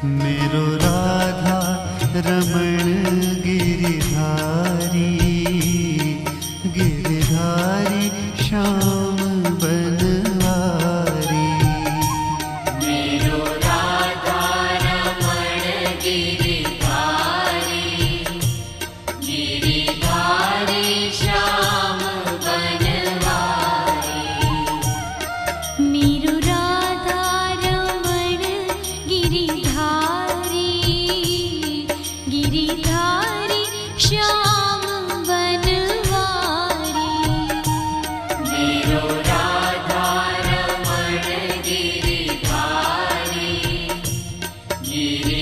मेरो राधा रमण गिरिधारी, गिरिधारी श्याम बनवारी। मेरो राधा रमण गिरिधारी, गिरिधारी श्याम बनवारी। मेरो राधा रमण गिरिधारी, गिरिधारी श्याम बनवारी। मेरो राधा रमण गिरिधारी, गिरि